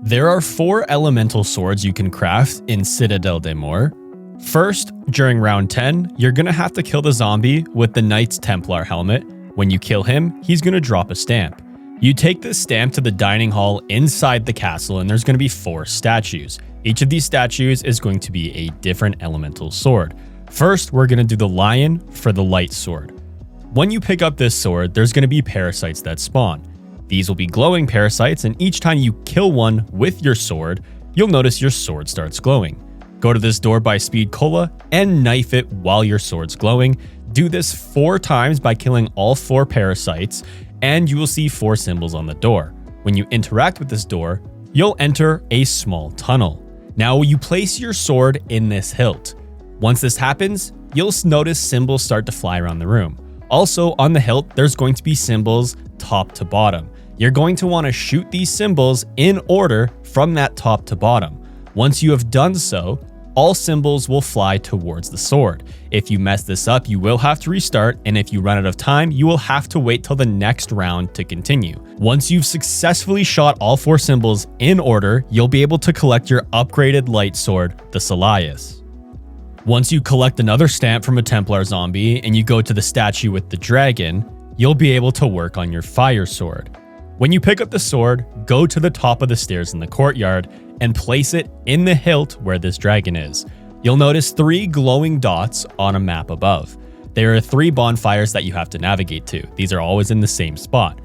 There are 4 elemental swords you can craft in Citadelle Des Morts. First, during round 10, you're going to have to kill the zombie with the Knights Templar helmet. When you kill him, he's going to drop a stamp. You take this stamp to the dining hall inside the castle, and there's going to be 4 statues. Each of these statues is going to be a different elemental sword. First, we're going to do the lion for the light sword. When you pick up this sword, there's going to be parasites that spawn. These will be glowing parasites, and each time you kill one with your sword, you'll notice your sword starts glowing. Go to this door by Speed Cola and knife it while your sword's glowing. Do this 4 times by killing all 4 parasites, and you will see 4 symbols on the door. When you interact with this door, you'll enter a small tunnel. Now you place your sword in this hilt. Once this happens, you'll notice symbols start to fly around the room. Also on the hilt, there's going to be symbols top to bottom. You're going to want to shoot these symbols in order from that top to bottom. Once you have done so, all symbols will fly towards the sword. If you mess this up, you will have to restart, and if you run out of time, you will have to wait till the next round to continue. Once you've successfully shot all 4 symbols in order, you'll be able to collect your upgraded light sword, the Salias. Once you collect another stamp from a Templar zombie and you go to the statue with the dragon, you'll be able to work on your fire sword. When you pick up the sword, go to the top of the stairs in the courtyard and place it in the hilt where this dragon is. You'll notice 3 glowing dots on a map above. There are 3 bonfires that you have to navigate to. These are always in the same spot.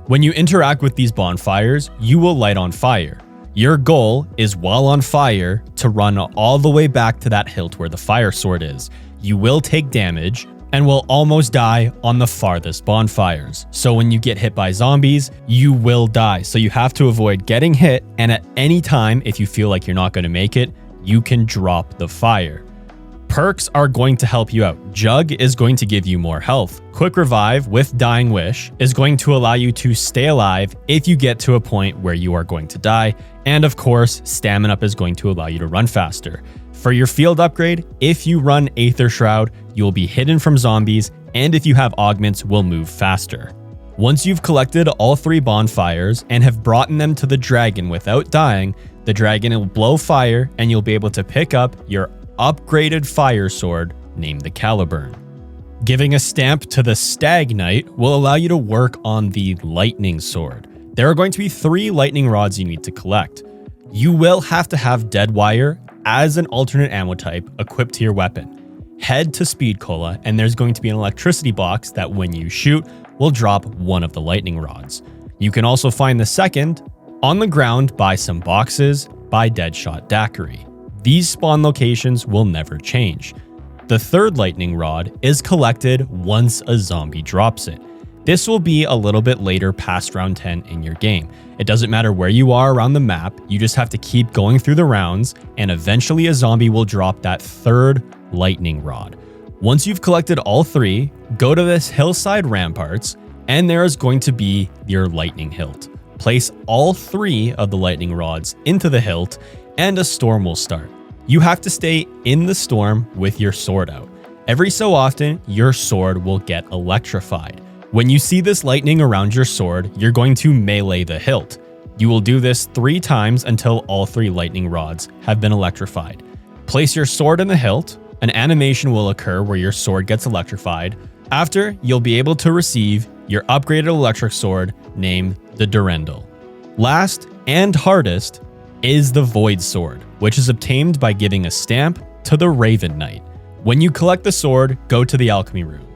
When you interact with these bonfires, you will light on fire. Your goal is, while on fire, to run all the way back to that hilt where the fire sword is. You will take damage and will almost die on the farthest bonfires. So when you get hit by zombies, you will die. So you have to avoid getting hit, and at any time, if you feel like you're not going to make it, you can drop the fire. Perks are going to help you out. Jug is going to give you more health. Quick Revive with Dying Wish is going to allow you to stay alive if you get to a point where you are going to die. And of course, Stamina Up is going to allow you to run faster. For your field upgrade, if you run Aether Shroud, you'll be hidden from zombies, and if you have augments, will move faster. Once you've collected all 3 bonfires and have brought them to the dragon without dying, the dragon will blow fire and you'll be able to pick up your upgraded fire sword named the Caliburn. Giving a stamp to the Stag Knight will allow you to work on the lightning sword. There are going to be 3 lightning rods you need to collect. You will have to have dead wire as an alternate ammo type equipped to your weapon. Head to Speed Cola and there's going to be an electricity box that when you shoot will drop one of the lightning rods. You can also find the second on the ground by some boxes by Deadshot Daiquiri. These spawn locations will never change. The 3rd lightning rod is collected once a zombie drops it. This will be a little bit later past round 10 in your game. It doesn't matter where you are around the map, you just have to keep going through the rounds, and eventually a zombie will drop that 3rd lightning rod. Once you've collected all 3, go to this hillside ramparts, and there is going to be your lightning hilt. Place all 3 of the lightning rods into the hilt, and a storm will start. You have to stay in the storm with your sword out. Every so often, your sword will get electrified. When you see this lightning around your sword, you're going to melee the hilt. You will do this 3 times until all 3 lightning rods have been electrified. Place your sword in the hilt. An animation will occur where your sword gets electrified. After, you'll be able to receive your upgraded electric sword named the Durendal. Last and hardest is the Void Sword, which is obtained by giving a stamp to the Raven Knight. When you collect the sword, go to the alchemy room.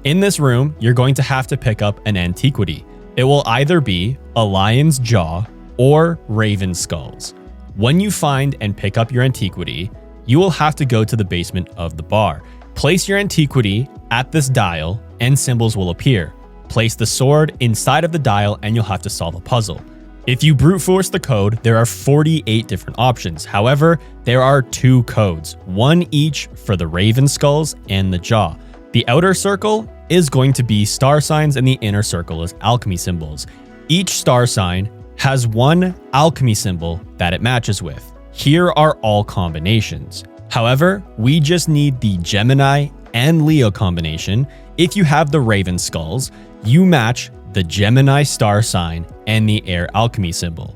In this room, you're going to have to pick up an antiquity. It will either be a lion's jaw or raven skulls. When you find and pick up your antiquity, you will have to go to the basement of the bar. Place your antiquity at this dial and symbols will appear. Place the sword inside of the dial and you'll have to solve a puzzle. If you brute force the code, there are 48 different options. However, there are 2 codes, one each for the raven skulls and the jaw. The outer circle is going to be star signs and the inner circle is alchemy symbols. Each star sign has 1 alchemy symbol that it matches with. Here are all combinations. However, we just need the Gemini and Leo combination. If you have the raven skulls, you match the Gemini star sign and the air alchemy symbol.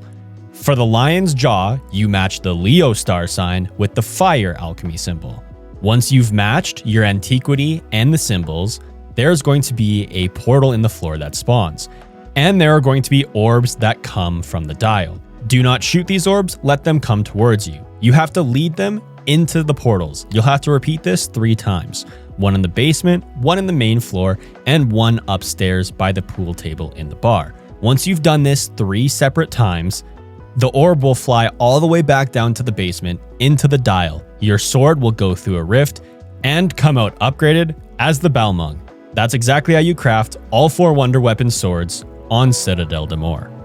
For the lion's jaw, you match the Leo star sign with the fire alchemy symbol. Once you've matched your antiquity and the symbols, there's going to be a portal in the floor that spawns, and there are going to be orbs that come from the dial. Do not shoot these orbs, let them come towards you. You have to lead them into the portals. You'll have to repeat this 3 times. 1 in the basement, 1 in the main floor, and 1 upstairs by the pool table in the bar. Once you've done this 3 separate times, the orb will fly all the way back down to the basement into the dial. Your sword will go through a rift and come out upgraded as the Balmung. That's exactly how you craft all 4 Wonder Weapon swords on Citadelle Des Morts.